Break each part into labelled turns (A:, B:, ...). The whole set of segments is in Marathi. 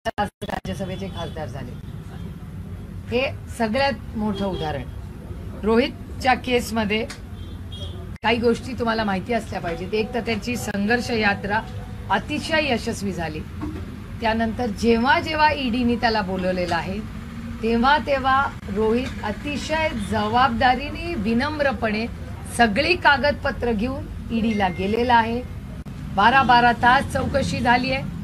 A: राज्यसभेचे खासदार झाले। हे सगळ्यात मोठं उदाहरण। रोहितच्या केसमध्ये काही गोष्टी तुम्हाला माहिती असल्या पाहिजेत। एक तर त्याची संघर्ष यात्रा अतिशय यशस्वी झाली। त्यानंतर जेव्हा जेव्हा ईडीने त्याला बोलवलेलं आहे तेव्हा तेव्हा रोहित अतिशय जबाबदारीने विनम्रपणे सगळी कागदपत्र घेऊन ईडीला गेलेला आहे। 12 तास चौकशी झाली आहे।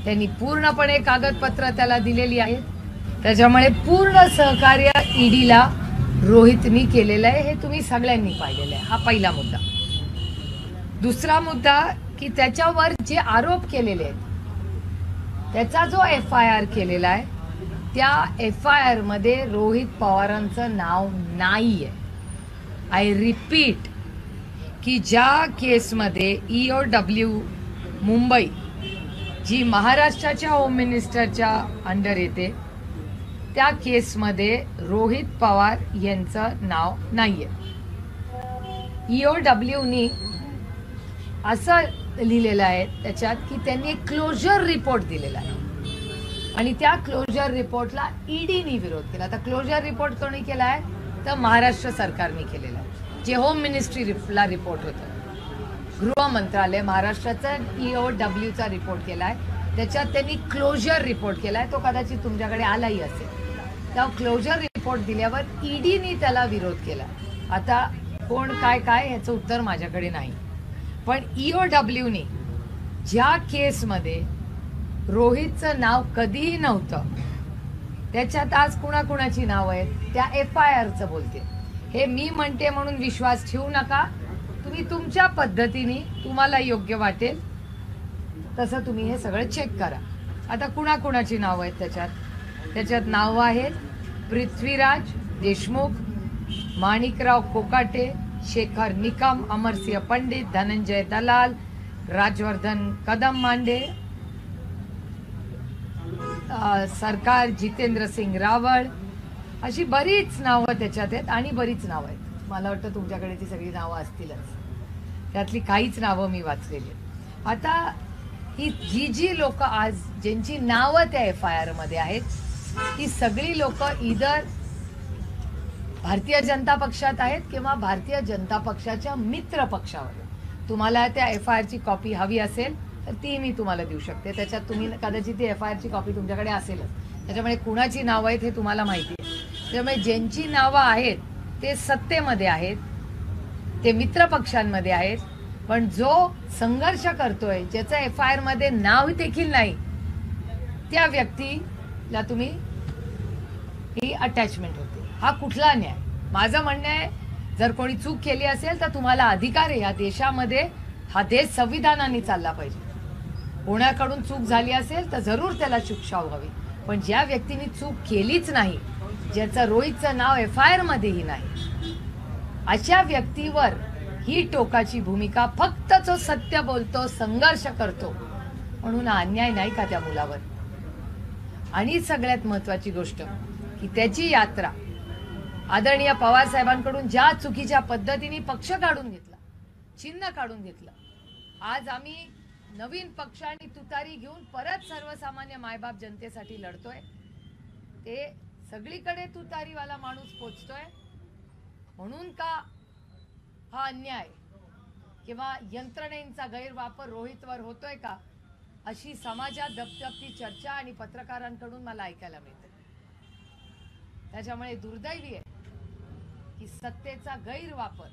A: त्यांनी पूर्णपणे कागदपत्र त्याला दिलेली आहेत। त्याच्यामुळे पूर्ण सहकार्य ईडीला रोहितनी केलेलं आहे। हे तुम्ही सगळ्यांनी पाहिलेलं आहे। हा पहिला मुद्दा। दुसरा मुद्दा की त्याच्यावर जे आरोप केलेले आहेत त्याचा जो FIR केलेला आहे त्या FIR मध्ये रोहित पवारांचं नाव नाहीये। आय रिपीट की ज्या केसमध्ये EOW मुंबई जी महाराष्ट्राच्या होम मिनिस्टरच्या अंडर येते त्या केसमध्ये रोहित पवार यांचं नाव नाहीये। EOWनी असं लिहिलेलं आहे त्याच्यात की त्यांनी एक क्लोजर रिपोर्ट दिलेला आहे आणि त्या क्लोजर रिपोर्टला ईडीने विरोध केला। आता क्लोजर रिपोर्ट कोणी केला आहे तर महाराष्ट्र सरकारने केलेला आहे। जे होम मिनिस्ट्रीला रिपोर्ट होतं, गृह मंत्रालय महाराष्ट्राचा EOWचा रिपोर्ट केलाय, त्याच्यात त्यांनी क्लोजर रिपोर्ट केलाय। तो कदाचित तुमच्याकडे आलाही असेल। त्या क्लोजर रिपोर्ट दिल्यावर ईडीने त्याला विरोध केला। आता कोण काय काय याचं उत्तर माझ्याकडे नाही, पण EOWने ज्या केसमध्ये रोहितचं नाव कधीही नव्हतं त्याच्यात आज कुणाकुणाची नाव आहेत त्या FIRचं बोलते। हे मी म्हणते म्हणून विश्वास ठेवू नका। तुम्ही तुमच्या पद्धतीने तुम्हाला योग्य वाटेल तसं तुम्ही हे सगळं चेक करा। आता कुणाकुणाची नाव आहेत त्याच्यात नाव आहेत पृथ्वीराज देशमुख, माणिकराव कोकाटे, शेखर निकम, अमरसिंह पंडित, धनंजय दलाल, राजवर्धन कदम मांडे, सरकार जितेंद्र सिंग रावळ, अशी बरीच नावं त्याच्यात आहेत आणि बरीच नावं आहेत। मला वाटतं तुमच्याकडे ती सगळी नावं असतीलच, त्यातली काहीच नावं मी वाचलेली। आता ही जी लोक आज ज्यांची नावं त्या FIR मध्ये आहेत ती सगळी लोक इधर भारतीय जनता पक्षात आहेत किंवा भारतीय जनता पक्षाच्या मित्र पक्षावर। तुम्हाला त्या FIR ची कॉपी हवी असेल तर ती मी तुम्हाला देऊ शकते। त्याच्यात तुम्ही कदाचित ती FIR ची कॉपी तुमच्याकडे असेलच, त्याच्यामुळे कुणाची नावं आहेत हे तुम्हाला माहिती आहे। त्यामुळे ज्यांची नावं आहेत ते सत्तेमध्ये आहेत, ते मित्र पक्षांमध्ये आहेत, पण जो संघर्ष करतोय ज्याचं FIR मध्ये नाव देखील नाही त्या व्यक्तीला तुम्ही ही अटॅचमेंट होते। हा कुठला न्याय? माझं म्हणणं आहे जर कोणी चूक केली असेल तर तुम्हाला अधिकार आहे। या देशामध्ये हा देश संविधानाने चालला पाहिजे। कोणाकडून चूक झाली असेल तर जरूर त्याला शिक्षा व्हावी, पण ज्या व्यक्तीने चूक केलीच नाही, ज्याचं रोहितचं नाव FIR मध्येही नाही, अशा व्यक्तीवर ही टोकाची भूमिका फक्त जो सत्य बोलतो, संघर्ष करतो म्हणून अन्याय नाही का त्या मुलावर? आणि सगळ्यात महत्वाची गोष्ट की त्याची यात्रा आदरणीय पवार साहेबांकडून ज्या चुकीच्या पद्धतीने पक्ष काढून घेतला, चिन्ह काढून घेतलं, आज आम्ही नवीन पक्ष आणि तुतारी घेऊन परत सर्वसामान्य मायबाप जनतेसाठी लढतोय। ते सगळीकडे तुतारीवाला माणूस पोचतोय म्हणून का हा अन्याय किंवा यंत्रणेचा गैरवापर रोहितवर होतोय का, अशी समाजात दबदबती चर्चा आणि पत्रकारांकडून मला ऐकायला मिळते। त्याच्यामुळे दुर्दैवी आहे की सत्तेचा गैरवापर,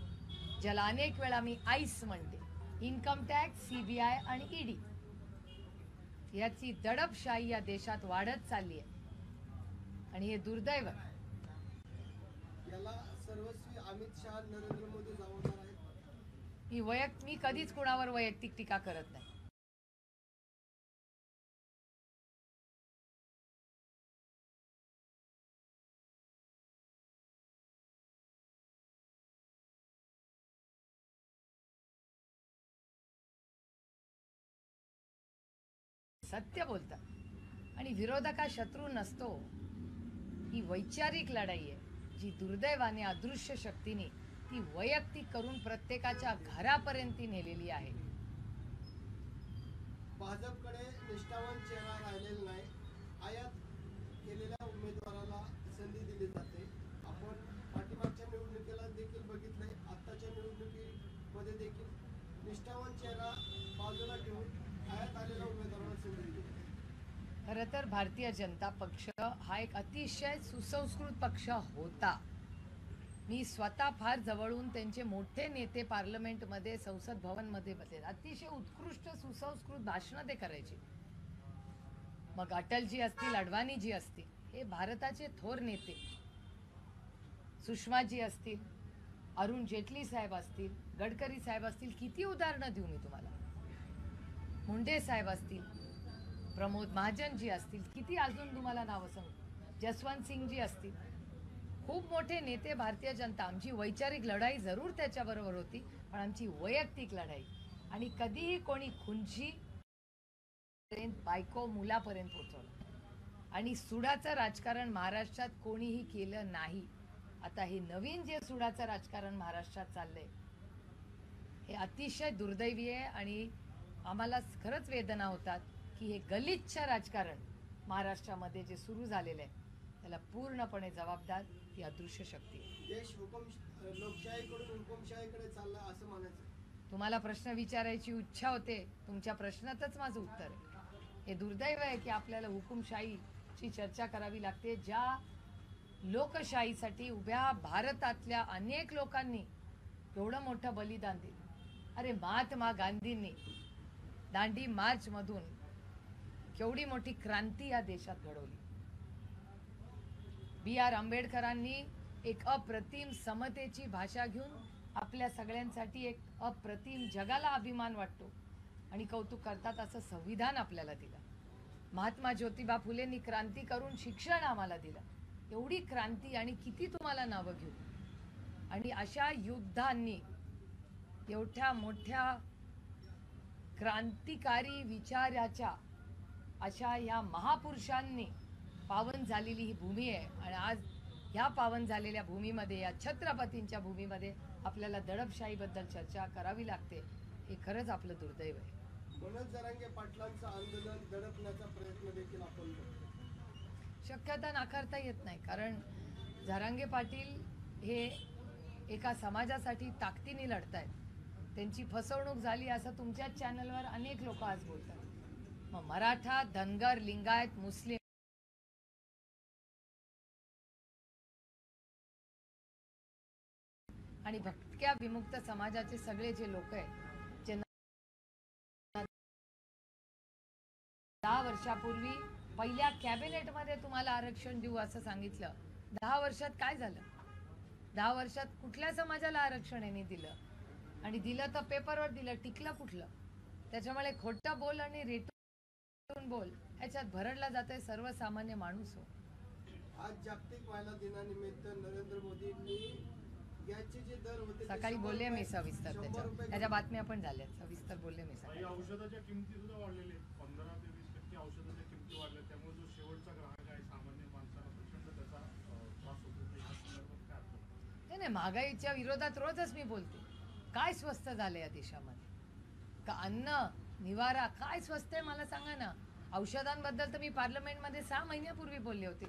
A: ज्याला अनेक वेळा मी आईस म्हणते, इन्कम टॅक्स, CBI आणि ED, याची दडपशाही या देशात वाढत चालली आहे आणि हे दुर्दैव आहे।
B: याला सर्वस्वी अमित शहा, नरेंद्र मोदी जबाबदार आहेत।
A: मी कधीच कोणावर वैयक्तिक टीका करत नाही। सत्य बोलतात आणि विरोधक हा शत्रू नसतो। ही वैचारिक लढाई आहे जी दुर्दैवाने अदृश्य शक्तीने ती वैयक्तिक करून प्रत्येकाच्या घरापर्यंत नेलेली आहे।
B: भाजपकडे निष्ठावान चेहरा राहिलेला नाही। चर्चावान चेहरा बाजूला ठेवून आयात आलेल्या उमेदवारांना संधी दिली.
A: खरं तर भारतीय जनता पक्ष हा एक अतिशय सुसंस्कृत पक्ष होता. मी स्वतः फार जवळून त्यांचे मोठे नेते पार्लमेंटमध्ये, संसद भवनमध्ये बसले. अतिशय उत्कृष्ट सुसंस्कृत भाषणं ते करायचे. मग अटलजी असतील, अडवाणीजी असतील, हे भारताचे थोर नेते, सुषमाजी असतील, अरुण जेटली साहेब असतील, गडकरी साहेब असतील, किती उदाहरणं देऊ मी तुम्हाला. मुंडे साहेब असतील, प्रमोद महाजनजी असतील, किती अजून तुम्हाला नावं सांगू, जसवंत सिंगजी असतील, खूप मोठे नेते भारतीय जनता. आमची वैचारिक लढाई जरूर त्याच्याबरोबर होती, पण आमची वैयक्तिक लढाई आणि कधीही कोणी खुंची बायको मुलापर्यंत पोहोचवलं आणि सुडाचं राजकारण महाराष्ट्रात कोणीही केलं नाही. आता हे नवीन जे सुडाचं राजकारण महाराष्ट्रात चाललंय हे अतिशय दुर्दैवी आहे आणि आम्हाला खरंच वेदना होतात की हे गलिच्छ राजकारण महाराष्ट्रामध्ये जे सुरू झालेलं आहे त्याला पूर्णपणे जबाबदार ती अदृश्य शक्ती आहे.
B: देश लोकशाहीकडून हुकुमशाहीकडे चालला असं म्हणायचं.
A: तुम्हाला प्रश्न विचारायची इच्छा होते, तुमच्या प्रश्नातच माझं उत्तर आहे. हे दुर्दैव आहे की आपल्याला हुकुमशाहीची चर्चा करावी लागते. ज्या लोकशाहीसाठी उभ्या भारतातल्या अनेक लोकांनी एवढं मोठं बलिदान दिलं. अरे महात्मा गांधींनी दांडी मार्चमधून केवढी मोठी क्रांती या देशात घडवली. B.R. आंबेडकरांनी एक अप्रतिम समतेची भाषा घेऊन आपल्या सगळ्यांसाठी एक अप्रतिम जगाला अभिमान वाटतो आणि कौतुक करतात असं संविधान आपल्याला दिलं. महात्मा ज्योतिबा फुलेंनी क्रांती करून शिक्षण आम्हाला दिलं. एवढी क्रांती आणि किती तुम्हाला नावं घेऊ. आणि अशा युद्धांनी एवढ्या मोठ्या क्रांतिकारी विचाराच्या अशा या महापुरुषांनी पावन झालेली ही भूमी आहे आणि आज ह्या पावन झालेल्या भूमीमध्ये, या छत्रपतींच्या भूमीमध्ये आपल्याला दडपशाहीबद्दल चर्चा करावी लागते. हे खरंच आपलं दुर्दैव आहे.
B: मनोज जरांगे पाटलांचं आंदोलन दडपण्याचा प्रयत्न देखील आपण करतो.
A: शक्यता नाकारता येत नाही, कारण जरांगे पाटील हे एका समाजासाठी ताकदीने लढतायत. त्यांची फसवणूक झाली असं तुमच्याच चॅनलवर अनेक लोक आज बोलतात. मग मराठा, धनगर, लिंगायत, मुस्लिम आणि भटक्या विमुक्त समाजाचे सगळे जे लोक आहेत, जे 10 वर्षापूर्वी पहिल्या कॅबिनेटमध्ये तुम्हाला आरक्षण देऊ असं सांगितलं. 10 वर्षात काय झालं? 10 वर्षात कुठल्या समाजाला आरक्षण यांनी दिलं? आणि दिलं तर पेपरवर दिलं, टिकलं कुठलं? त्याच्यामुळे खोटं बोल आणि रेटून बोल याच्यात भरडला जातोय सर्वसामान्य माणूस. हो,
B: आज जागतिक महिला दिनानिमित्त नरेंद्र मोदींनी गॅसचे जे दर होते
A: सकाळी बोलले मी सविस्तर, त्याच्या बातम्या पण झाल्या, सविस्तर बोलले मी सकाळी.
C: औषधाच्या किमती सुद्धा वाढलेल्या आहेत. 15 ते 20% औषधाच्या किमती वाढल्या, त्यामुळे जो शेवटचा ग्राहक आहे सामान्य माणसाला प्रचंड त्याचा त्रास होतो.
A: नाही, महागाईच्या विरोधात रोजच मी बोलते. काय स्वस्त झालं या देशामध्ये? का अन्न, निवारा काय स्वस्त आहे मला सांगा ना. औषधांबद्दल तर मी पार्लमेंटमध्ये 6 महिन्यापूर्वी बोलले होते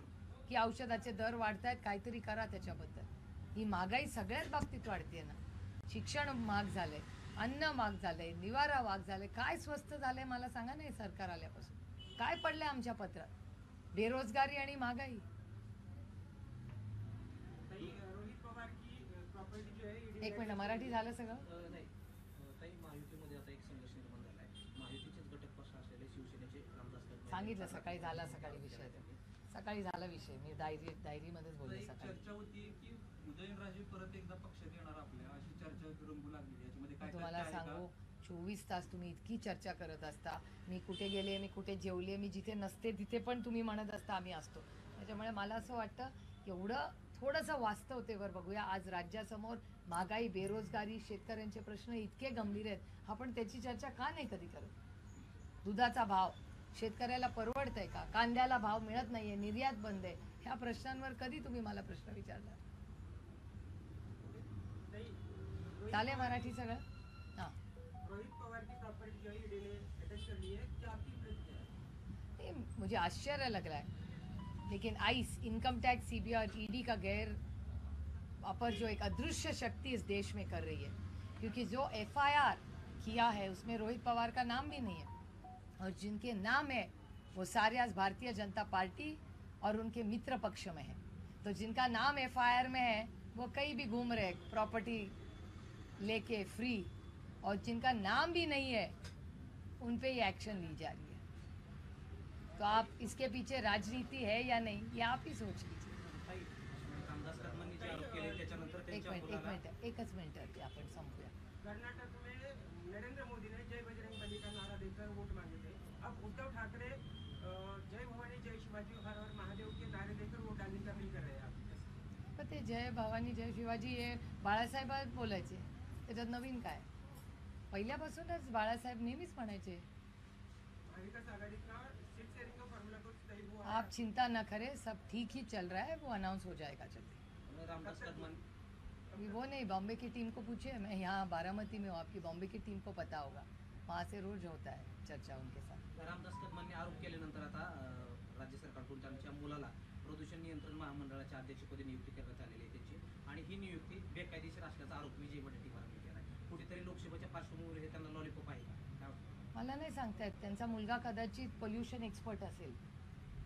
A: की औषधाचे दर वाढतायत, काहीतरी करा त्याच्याबद्दल. ही महागाई सगळ्याच बाबतीत वाढते ना. शिक्षण महाग झालंय, अन्न महाग झालंय, निवारा महाग झालंय. काय स्वस्त झालंय मला सांगा ना. हे सरकार आल्यापासून काय पडलंय आमच्या पत्रात? बेरोजगारी आणि महागाई. एक मिनिट, मराठी झालं सगळं?
D: नाही ताई, महायुतीमध्ये आता एक संघर्ष निर्माण झाला आहे. महायुतीचेच घटक पक्ष असलेले शिवसेनेचे रामदास कदम
A: सांगितलं सकाळी झाला, सकाळी विषय सकाळी झाला विषय. मी डायरीमध्येच बोलले सकाळी.
E: चर्चा होती की उदयनराजे परत एकदा पक्षात येणार आपल्या, अशी चर्चा रंगू लागली. याच्यामध्ये काय
A: तुम्हाला सांगू, 24 तास तुम्ही इतकी चर्चा करत असता. मी कुठे गेले, मी कुठे जेवले, मी जिथे नसते तिथे पण तुम्ही म्हणत असता आम्ही असतो. त्याच्यामुळे मला असं वाटतं एवढं थोडंसं वास्तवतेवर बघूया. आज राज्यासमोर महागाई, बेरोजगारी, शेतकऱ्यांचे प्रश्न इतके गंभीर आहेत. आपण त्याची चर्चा का नाही कधी करत? दुधाचा भाव शेतकऱ्याला परवडतंय का? कांद्याला भाव मिळत नाहीये, निर्यात बंद आहे. ह्या प्रश्नांवर कधी तुम्ही मला प्रश्न विचारला? चाले मराठी सगळं. हाँ,
E: रोहित पवार की प्रॉपर्टी जो है ईडी ने अटैच कर ली है, क्या आपकी प्रतिक्रिया है?
A: मुझे आश्चर्य लग रहा है, लेकिन आईस, इनकम टैक्स, सीबीआई और ईडी का गैर वापर जो एक अदृश्य शक्ति इस देश में कर रही है, क्योंकि जो एफआईआर किया है उसमें रोहित पवार का नाम भी नहीं है, और जिनके नाम है वो सारे आज भारतीय जनता पार्टी और उनके मित्र पक्ष में है। तो जिनका नाम FIR में है वो कहीं भी घूम रहे प्रॉपर्टी लेके फ्री, और जिनका नाम भी नहीं है उन पे ये एक्शन ली जा रही है। तो आप इसके पीछे राजनीति है या नहीं, ये आप ही सोच लीजिए।
D: रामदास कदमांनी जे आरोप केले त्याच्यानंतर त्यांच्या मुलाला
A: एकच मिनिट आपण संपूया।
E: कर्नाटक में नरेंद्र मोदी ने जय बजरंग बली का नारा देकर वोट मांगे थे। अब उद्धव ठाकरे जय भवानी जय शिवाजी हर हर महादेव के नारे देकर वोट डालने का नहीं कर रहे हैं आप।
A: पण ते जय भवानी जय शिवाजी हे बाळासाहेब बोलायचे, त्याच्यात नवीन काय? पहिल्यापासूनच बाळासाहेब नेहमीच म्हणायचे।
E: महाविकास आघाड़ी का सीट शेयरिंग का फॉर्मूला कुछ तय हुआ है।
A: आप चिंता न करें, सब ठीक ही चल रहा है, वो अनाउंस हो जाएगा जल्दी।
D: रामदास कदमान
A: अभी वो नहीं, बॉम्बे की टीम को पूछिए, मैं यहाँ बारामती में हूँ, आपकी बॉम्बे की टीम को पता होगा, वहाँ से रोज होता है चर्चा उनके साथ।
D: रामदास कदमांनी आरोप केल्यानंतर आता राज्य सरकारकडून त्यांच्या मुलाला प्रदूषण नियंत्रण महामंडळाच्या अध्यक्षपदी नियुक्ती करण्यात आलेली आहे त्याची, आणि ही नियुक्ती बेकायदेशीर असल्याचा आरोप विजय वडेट्टीवारांनी केला आहे। कुठेतरी लोकसभेच्या पार्श्वभूमीवर हे त्यांना लॉलीपॉप आहे का?
A: मला नाही सांगता येत, त्यांचा मुलगा कदाचित पोल्युशन एक्सपर्ट असेल,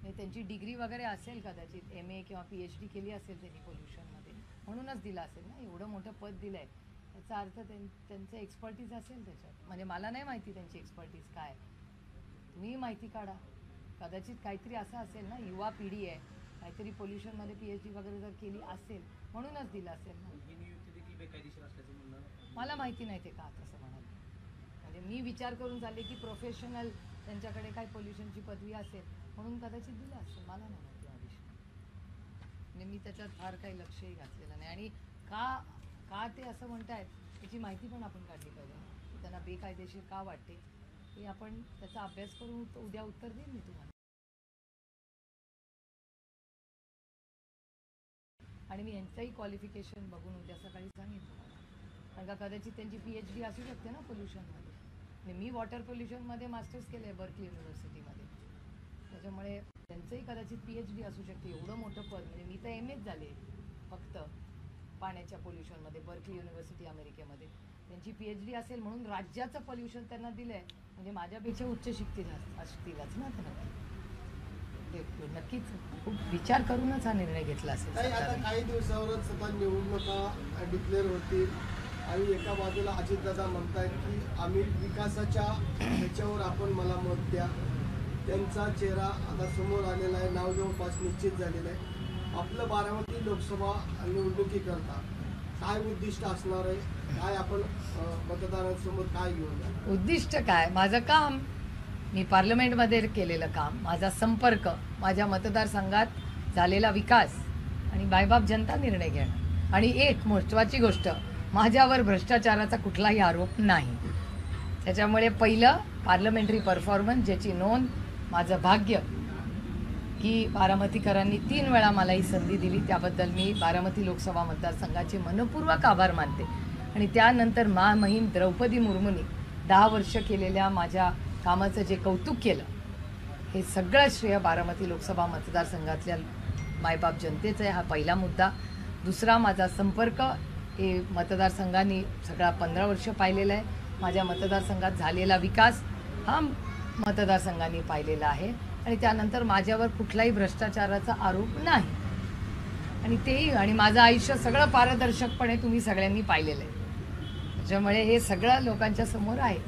A: नाही त्यांची डिग्री वगैरे असेल, कदाचित MA किंवा PhD केली असेल त्यांनी पोल्युशनमध्ये, म्हणूनच दिला असेल ना, एवढं मोठं पद दिलं आहे, याचा अर्थ त्यांचं एक्सपर्टीज असेल त्याच्यात। म्हणजे मला नाही माहिती त्यांची एक्सपर्टीज काय, तुम्ही माहिती काढा, कदाचित काहीतरी असं असेल ना, युवा पिढी आहे, काहीतरी पोल्युशनमध्ये PhD वगैरे जर केली असेल म्हणूनच दिलं असेल ना।
D: ही नियुक्ती देखील बेकायदेशीर असल्याचं म्हणणं
A: मला माहिती नाही ते का तसं म्हणाले, म्हणजे मी विचार करून चालले की प्रोफेशनल त्यांच्याकडे काय पोल्युशनची पदवी असेल म्हणून कदाचित दिलं असेल, मला नाही माहिती हा विषय, म्हणजे मी त्याच्यात फार काही लक्षही घातलेलं नाही। आणि का ते असं म्हणतायत त्याची माहिती पण आपण काढली पाहिजे, त्यांना बेकायदेशीर का वाटते हे आपण त्याचा अभ्यास करून उद्या उत्तर देईन मी तुम्हाला। आणि मी यांचंही क्वालिफिकेशन बघून उद्या सकाळी सांगेन तुम्हाला, कारण का कदाचित त्यांची PhD असू शकते ना पोल्युशनमध्ये, आणि मी वॉटर पोल्युशनमध्ये मास्टर्स केलं आहे बर्कली युनिव्हर्सिटीमध्ये, त्याच्यामुळे त्यांचंही कदाचित PhD असू शकते। एवढं मोठं पद, म्हणजे मी तर MAच झाले फक्त पाण्याच्या पोल्युशनमध्ये बर्कली युनिव्हर्सिटी अमेरिकेमध्ये, त्यांची PhD असेल म्हणून राज्याचं पोल्युशन त्यांना दिलं आहे, म्हणजे माझ्यापेक्षा उच्च शिकतील असतीलच ना त्यांना, ते नक्कीच खूप विचार करूनच हा निर्णय घेतला असेल
B: नाही, आता
A: सरकारने।
B: काही दिवसावरच आता निवडणुका डिक्लेअर होतील, आणि एका बाजूला अजितदादा म्हणतायत की आम्ही विकासाच्या ह्याच्यावर आपण मला मत द्या, त्यांचा चेहरा आता समोर आलेला आहे, नाव जवळपास निश्चित झालेलं आहे। आपलं बारामती लोकसभा निवडणुकीकरता काय उद्दिष्ट असणार आहे, काय आपण मतदारांसमोर काय घेऊन जाणार?
A: उद्दिष्ट काय, माझं काम, मी पार्लमेंटमध्ये केलेलं काम, माझा संपर्क, माझ्या मतदारसंघात झालेला विकास, आणि बायबाप जनता निर्णय घेणं। आणि एक महत्त्वाची गोष्ट, माझ्यावर भ्रष्टाचाराचा कुठलाही आरोप नाही, त्याच्यामुळे पहिलं पार्लमेंटरी परफॉर्मन्स, ज्याची नोंद, माझं भाग्य की बारामतीकरांनी 3 वेळा मला ही संधी दिली, त्याबद्दल मी बारामती लोकसभा मतदारसंघाचे मनपूर्वक आभार मानते। आणि त्यानंतर महिम द्रौपदी मुर्मूंनी 10 वर्ष केलेल्या माझ्या कामाचं जे कौतुक केलं, हे सगळं श्रेय बारामती लोकसभा मतदारसंघातल्या मायबाप जनतेचं आहे, हा पहिला मुद्दा। दुसरा, माझा संपर्क, हे मतदारसंघाने सगळा 15 वर्ष पाहिलेला आहे, माझ्या मतदारसंघात झालेला विकास हा मतदारसंघाने पाहिलेला आहे, आणि त्यानंतर माझ्यावर कुठलाही भ्रष्टाचाराचा आरोप नाही, आणि तेही, आणि माझं आयुष्य सगळं पारदर्शकपणे तुम्ही सगळ्यांनी पाहिलेलं आहे, त्याच्यामुळे हे सगळं लोकांच्या समोर आहे।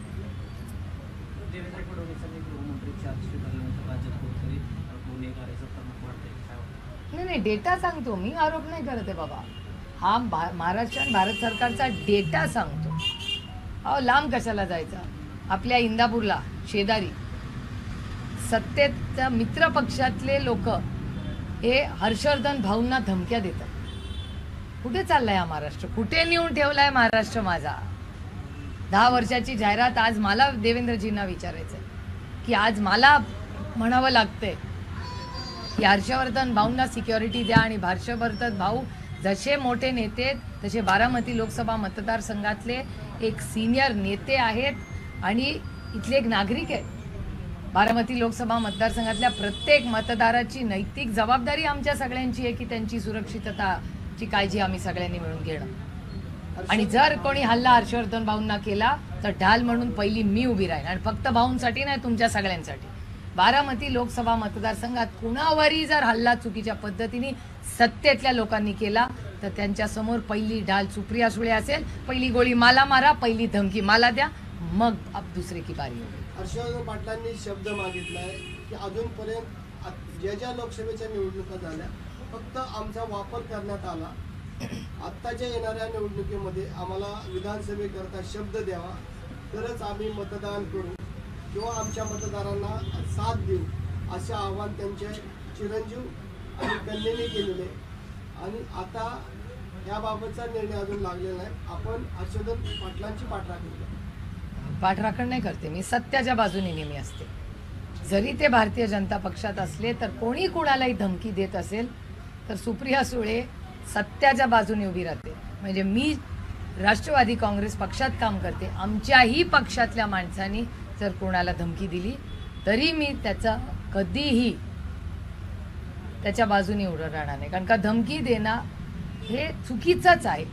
D: देवेंद्र फडणवीसांनी गृहमंत्री चार्ज स्वीकारल्यानंतर राज्यात कुठेतरी गुन्हेगारीचं प्रमाण वाढतंय, काय वाटतं?
A: नाही, डेटा सांगतो मी, आरोप नाही करत आहे बाबा, हा महाराष्ट्र आणि भारत सरकारचा डेटा सांगतो। अहो, लांब कशाला जायचा, आपल्या इंदापूरला शेजारी सत्तेत मित्र पक्षातले लोक हे हर्षवर्धन भाऊंना धमक्या देतात। कुठे चाललाय हा महाराष्ट्र, कुठे नेऊन ठेवलाय महाराष्ट्र माझा? 10 वर्षाची जाहिरात आज मला देवेंद्रजींना विचारायचंय की आज मला म्हणावं लागतंय की हर्षवर्धन भाऊंना सिक्युरिटी द्या, आणि हर्षवर्धन भाऊ जसे मोठे नेते तसे बारामती लोकसभा मतदारसंघातले एक सिनियर नेते आहेत, आणि इथले एक नागरिक आहेत। बारामती लोकसभा मतदारसंघातल्या प्रत्येक मतदाराची नैतिक जबाबदारी आमच्या सगळ्यांची आहे की त्यांची सुरक्षितताची काळजी आम्ही सगळ्यांनी मिळून घेणं, आणि जर कोणी हल्ला हर्षवर्धन भाऊंना केला तर ढाल म्हणून पहिली मी उभी राहीन, आणि फक्त भाऊंसाठी नाही, तुमच्या सगळ्यांसाठी. बारामती लोकसभा मतदारसंघात कुणावरही जर हल्ला चुकीच्या पद्धतीने सत्तेतल्या लोकांनी केला तर त्यांच्यासमोर पहिली ढाल सुप्रिया सुळे असेल. पहिली गोळी मला मारा, पहिली धमकी मला द्या, मग अब दुसरे की बारी होईल.
B: हर्षवर्धन पाटलांनी शब्द मागितलाय की अजूनपर्यंत ज्या लोकसभेच्या निवडणुका झाल्या फक्त आमचा वापर करण्यात आला. आत्ताच्या येणाऱ्या निवडणुकीमध्ये आम्हाला विधानसभेकरता शब्द द्यावा, तरच आम्ही मतदान करू किंवा आमच्या मतदारांना साथ देऊ, असे आवाहन त्यांचे चिरंजीव आणि कन्येने केलेले. आणि आता याबाबतचा निर्णय अजून लागलेला नाही. आपण हर्षवर्धन पाटलांची पाठराखण करू.
A: पाठराखण नाही करते मी, सत्याच्या बाजूने नेहमी असते. जरी ते भारतीय जनता पक्षात असले तर कोणी कुणालाही धमकी देत असेल तर सुप्रिया सुळे सत्याच्या बाजूने उभी राहते. म्हणजे मी राष्ट्रवादी काँग्रेस पक्षात काम करते, आमच्याही पक्षातल्या माणसांनी जर कोणाला धमकी दिली तरी मी त्याचा कधीही त्याच्या बाजूने उभं राहणार नाही. कारण का धमकी देणं हे चुकीचंच आहे.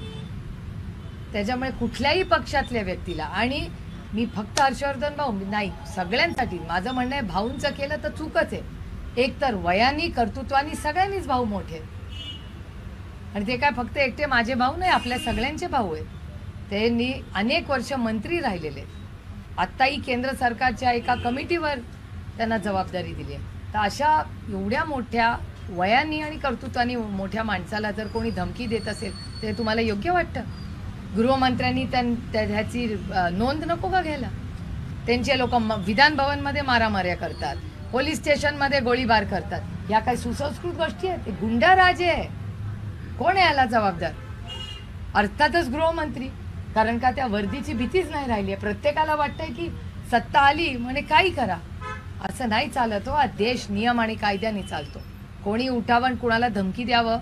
A: त्याच्यामुळे कुठल्याही पक्षातल्या व्यक्तीला, आणि मी फक्त हर्षवर्धन भाऊ नाही, सगळ्यांसाठी माझं म्हणणं आहे, भाऊंचं केलं तर चूकच आहे. एक तर वयानी कर्तृत्वानी सगळ्यांनीच भाऊ मोठे, आणि ते काय फक्त एकटे माझे भाऊ नाही, आपल्या सगळ्यांचे भाऊ आहेत. त्यांनी अनेक वर्ष मंत्री राहिलेले, आत्ताही केंद्र सरकारच्या एका कमिटीवर त्यांना जबाबदारी दिली आहे. तर अशा एवढ्या मोठ्या वयानी आणि कर्तृत्वानी मोठ्या माणसाला जर कोणी धमकी देत असेल तर तुम्हाला योग्य वाटतं? गृहमंत्र्यांनी ह्याची नोंद नको का घ्यायला? त्यांचे लोक विधान भवनमध्ये मारामाऱ्या करतात, पोलीस स्टेशनमध्ये गोळीबार करतात. या काही सुसंस्कृत गोष्टी आहेत? गुंडाराजे आहे. कोण आहे याला जबाबदार? अर्थातच गृहमंत्री, कारण का त्या वर्दीची भीतीच नाही राहिली आहे. प्रत्येकाला वाटतंय की सत्ता आली म्हणे काही करा. असं नाही चालत हो. देश नियम आणि कायद्याने चालतो. कोणी उठावं कुणाला धमकी द्यावं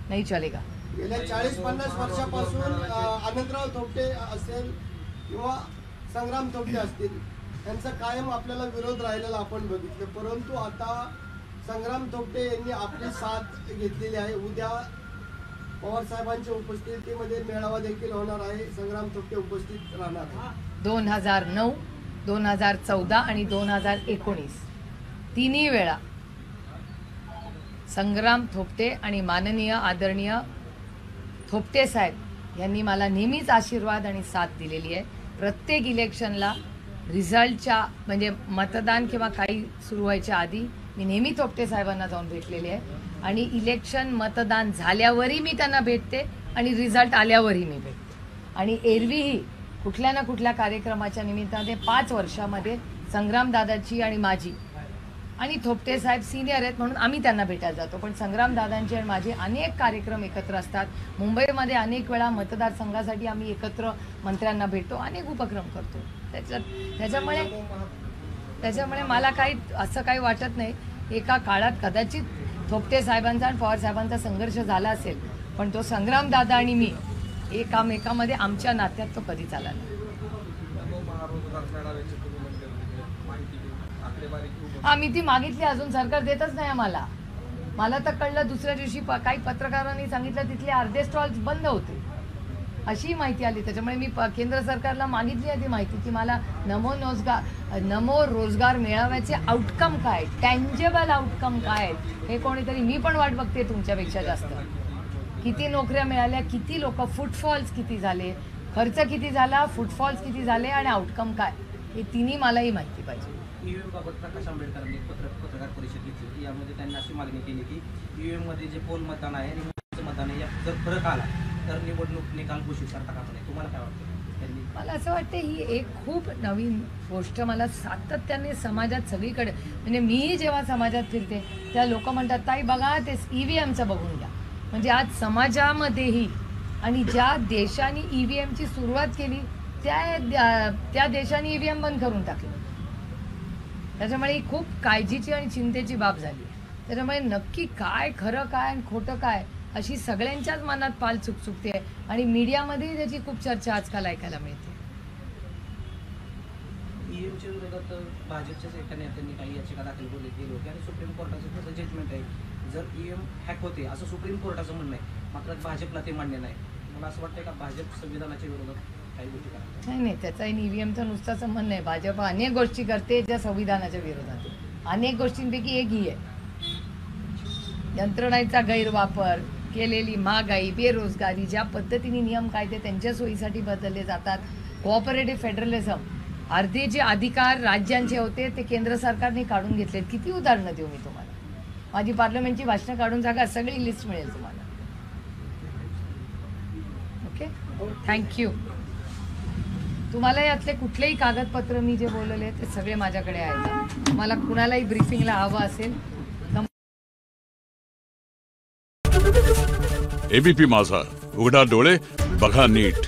A: नाही चलेगा.
B: गेल्या 40-50 वर्षापासून आनंदराव थोपटे असेल किंवा संग्राम थोपटे असतील, त्यांचा कायम आपल्याला विरोध राहिलेला आपण बघितलं. परंतु आता संग्राम थोपटे यांनी आपली साथ घेतलेली आहे. उद्या पवार साहेबांच्या उपस्थितीमध्ये मेळावा देखील होणार आहे. संग्राम थोपटे उपस्थित राहणार आहे.
A: 2009, 2014 आणि 2019 तिन्ही वेळा संग्राम थोपटे आणि माननीय आदरणीय थोपटे साहेब यांनी मला नेहमीच आशीर्वाद आणि साथ दिलेली आहे. प्रत्येक इलेक्शनला रिझल्टच्या म्हणजे मतदान किंवा काही सुरू व्हायच्या आधी मी नेहमी थोपटे साहेबांना जाऊन भेटलेली आहे, आणि इलेक्शन मतदान झाल्यावरही मी त्यांना भेटते आणि रिझल्ट आल्यावरही मी भेटते. आणि एरवीही कुठल्या ना कुठल्या कार्यक्रमाच्या निमित्ताने 5 वर्षामध्ये संग्रामदादाची आणि माझी, आणि थोपटे साहेब सिनियर आहेत म्हणून आम्ही त्यांना भेटायला जातो, पण संग्रामदादांचे आणि माझे अनेक कार्यक्रम एकत्र असतात. मुंबईमध्ये अनेक वेळा मतदारसंघासाठी आम्ही एकत्र मंत्र्यांना भेटतो, अनेक उपक्रम करतो. त्याच्यामुळे मला काही असं काही वाटत नाही. एका काळात कदाचित थोपटे साहेबांचा आणि पवार साहेबांचा संघर्ष झाला असेल, पण तो संग्रामदादा आणि मी एकामेकामध्ये आमच्या नात्यात तो कधीच आला नाही. आम्ही ती मागितली, अजून सरकार देतच नाही आम्हाला. मला तर कळलं दुसऱ्या दिवशी काही पत्रकारांनी सांगितलं तिथले अर्धे स्टॉल्स बंद होते, अशी माहिती आली. त्याच्यामुळे मी केंद्र सरकारला मागितली आहे ती माहिती की मला नमो रोजगार मेळाव्याचे आउटकम काय, टँजेबल आउटकम काय हे कोणीतरी, मी पण वाट बघते तुमच्यापेक्षा जास्त. किती नोकऱ्या मिळाल्या, किती लोक, फुटफॉल्स किती झाले, खर्च किती झाला, फुटफॉल्स किती झाले आणि आउटकम काय, हे तिन्ही मलाही माहिती पाहिजे.
D: ईव्हीएम बाबत प्रकाश आंबेडकरांनी पत्रकार परिषद घेतली. यामध्ये त्यांनी अशी मागणी केली की ईव्हीएम मध्ये जे पोल मतदान आहे आणि मतदान आहे यात जर फरक आला तर निवडणूक निकाल घोषित करता कामा नये. तुम्हाला काय वाटतं? त्यांनी
A: मला असं वाटतं ही एक खूप नवीन गोष्ट मला सातत्याने समाजात सगळीकडे, म्हणजे मीही जेव्हा समाजात फिरते त्या लोक म्हणतात ताई बघा ते ईव्हीएमचं बघून घ्या. म्हणजे आज समाजामध्येही, आणि ज्या देशाने ईव्हीएमची सुरुवात केली त्या देशाने ईव्हीएम बंद करून टाकले. त्याच्यामुळे ही खूप काळजीची आणि चिंतेची बाब झाली. त्याच्यामुळे नक्की काय खरं काय आणि खोटं काय अशी सगळ्यांच्याच मनात पाल चुकचुकते आहे, आणि मीडियामध्येही त्याची खूप चर्चा आजकाल ऐकायला मिळते.
D: ईव्हीएमच्या विरोधात भाजपच्याच एका नेत्यांनी काही याचिका दाखल केली होती आणि सुप्रीम कोर्टाचं त्याचं जजमेंट आहे. जर ईव्हीएम हॅक होते असं सुप्रीम कोर्टाचं म्हणणं आहे, मात्र भाजपला ते मान्य नाही. मला असं वाटतं का भाजप संविधानाच्या विरोधात काही गोष्टी करा.
A: नाही त्याचा ईव्हीएमचा नुसता संबंध नाही. भाजप अनेक गोष्टी करते ज्या संविधानाच्या विरोधात आहे. अनेक गोष्टींपैकी एक ही आहे. यंत्रणांचा गैरवापर, केलेली महागाई, बेरोजगारी, ज्या पद्धतीने नियम कायदे त्यांच्या सोयीसाठी बदलले जातात, कोऑपरेटिव्ह फेडरलिझम, अर्धे जे अधिकार राज्यांचे होते ते केंद्र सरकारने काढून घेतलेत. किती उदाहरणं देऊ मी तुम्हाला? माझी पार्लमेंटची भाषणं काढून जागा सगळी लिस्ट मिळेल तुम्हाला. Okay, thank you. तुम्हाला यातले कुठलेही कागदपत्र मी जे बोलले ते सगळे माझ्याकडे आहेत. तुम्हाला कुणालाही ब्रीफिंगला हवं असेल.
F: एबीपी माझा, उघडा डोळे बघा नीट.